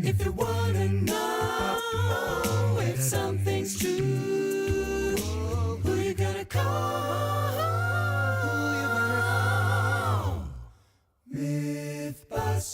If you wanna know if something's true, who you gonna call? Who you gonna call? Mythbusters.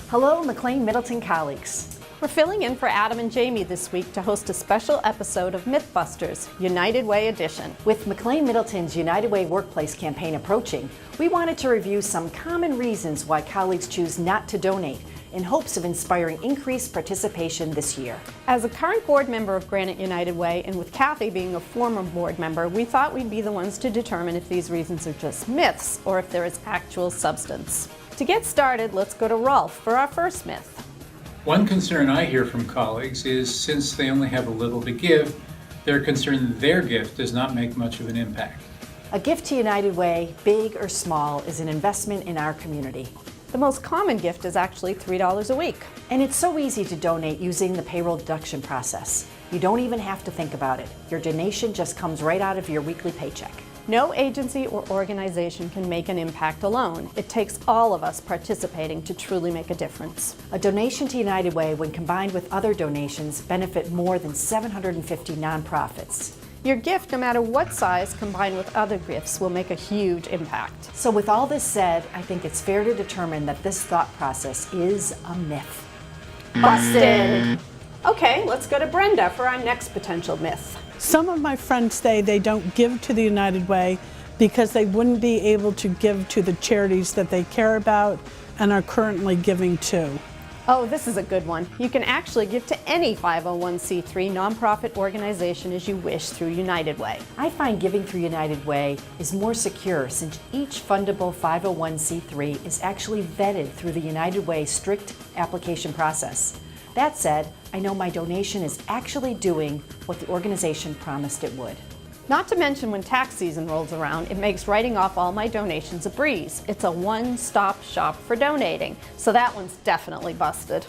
Hello, McLane Middleton colleagues. We're filling in for Adam and Jamie this week to host a special episode of Mythbusters, United Way Edition. With McLane Middleton's United Way Workplace campaign approaching, we wanted to review some common reasons why colleagues choose not to donate in hopes of inspiring increased participation this year. As a current board member of Granite United Way, and with Kathy being a former board member, we thought we'd be the ones to determine if these reasons are just myths or if there is actual substance. To get started, let's go to Rolf for our first myth. One concern I hear from colleagues is since they only have a little to give, they're concerned their gift does not make much of an impact. A gift to United Way, big or small, is an investment in our community. The most common gift is actually $3 a week. And it's so easy to donate using the payroll deduction process. You don't even have to think about it. Your donation just comes right out of your weekly paycheck. No agency or organization can make an impact alone. It takes all of us participating to truly make a difference. A donation to United Way, when combined with other donations, benefit more than 750 nonprofits. Your gift, no matter what size, combined with other gifts, will make a huge impact. So with all this said, I think it's fair to determine that this thought process is a myth. Busted! Okay, let's go to Brenda for our next potential myth. Some of my friends say they don't give to the United Way because they wouldn't be able to give to the charities that they care about and are currently giving to. Oh, this is a good one. You can actually give to any 501c3 nonprofit organization as you wish through United Way. I find giving through United Way is more secure since each fundable 501c3 is actually vetted through the United Way strict application process. That said, I know my donation is actually doing what the organization promised it would. Not to mention when tax season rolls around, it makes writing off all my donations a breeze. It's a one-stop shop for donating, so that one's definitely busted.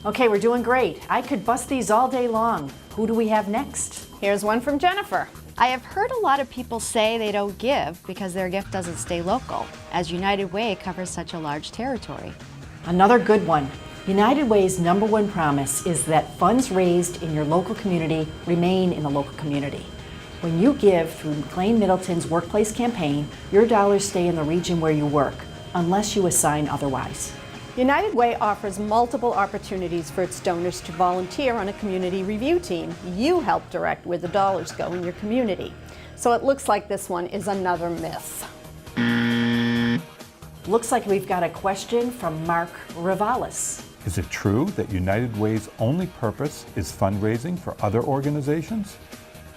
Okay, we're doing great. I could bust these all day long. Who do we have next? Here's one from Jennifer. I have heard a lot of people say they don't give because their gift doesn't stay local, as United Way covers such a large territory. Another good one. United Way's #1 promise is that funds raised in your local community remain in the local community. When you give through McLane Middleton's workplace campaign, your dollars stay in the region where you work, unless you assign otherwise. United Way offers multiple opportunities for its donors to volunteer on a community review team. You help direct where the dollars go in your community. So it looks like this one is another myth. Looks like we've got a question from Mark Ravalis. Is it true that United Way's only purpose is fundraising for other organizations?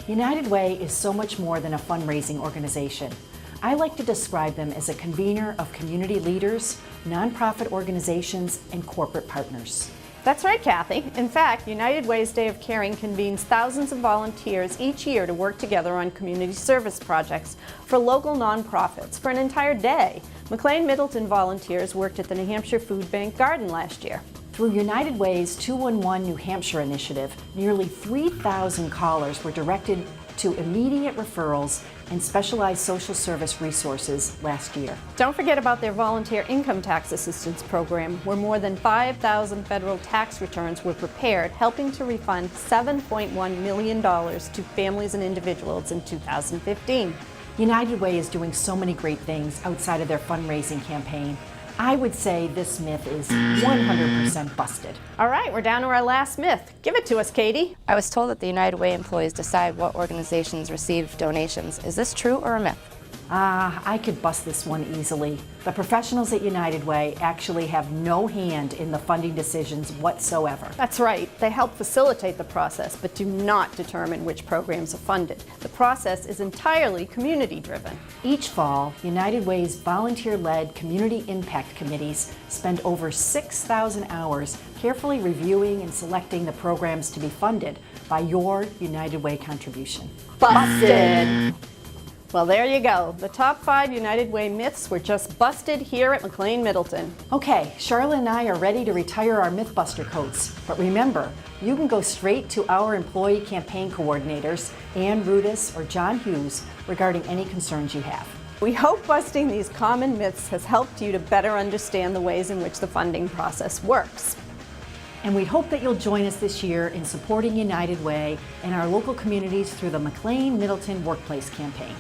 United Way is so much more than a fundraising organization. I like to describe them as a convener of community leaders, nonprofit organizations, and corporate partners. That's right, Kathy. In fact, United Way's Day of Caring convenes thousands of volunteers each year to work together on community service projects for local nonprofits for an entire day. McLane Middleton volunteers worked at the New Hampshire Food Bank Garden last year. Through United Way's 211 New Hampshire initiative, nearly 3,000 callers were directed to immediate referrals and specialized social service resources last year. Don't forget about their volunteer income tax assistance program, where more than 5,000 federal tax returns were prepared, helping to refund $7.1 million to families and individuals in 2015. United Way is doing so many great things outside of their fundraising campaign. I would say this myth is 100% busted. All right, we're down to our last myth. Give it to us, Katie. I was told that the United Way employees decide what organizations receive donations. Is this true or a myth? I could bust this one easily. The professionals at United Way actually have no hand in the funding decisions whatsoever. That's right. They help facilitate the process, but do not determine which programs are funded. The process is entirely community-driven. Each fall, United Way's volunteer-led community impact committees spend over 6,000 hours carefully reviewing and selecting the programs to be funded by your United Way contribution. Busted! Well, there you go. The top 5 United Way myths were just busted here at McLane Middleton. Okay, Charlotte and I are ready to retire our Mythbuster coats. But remember, you can go straight to our employee campaign coordinators, Ann Rudis or John Hughes, regarding any concerns you have. We hope busting these common myths has helped you to better understand the ways in which the funding process works. And we hope that you'll join us this year in supporting United Way and our local communities through the McLane Middleton Workplace Campaign.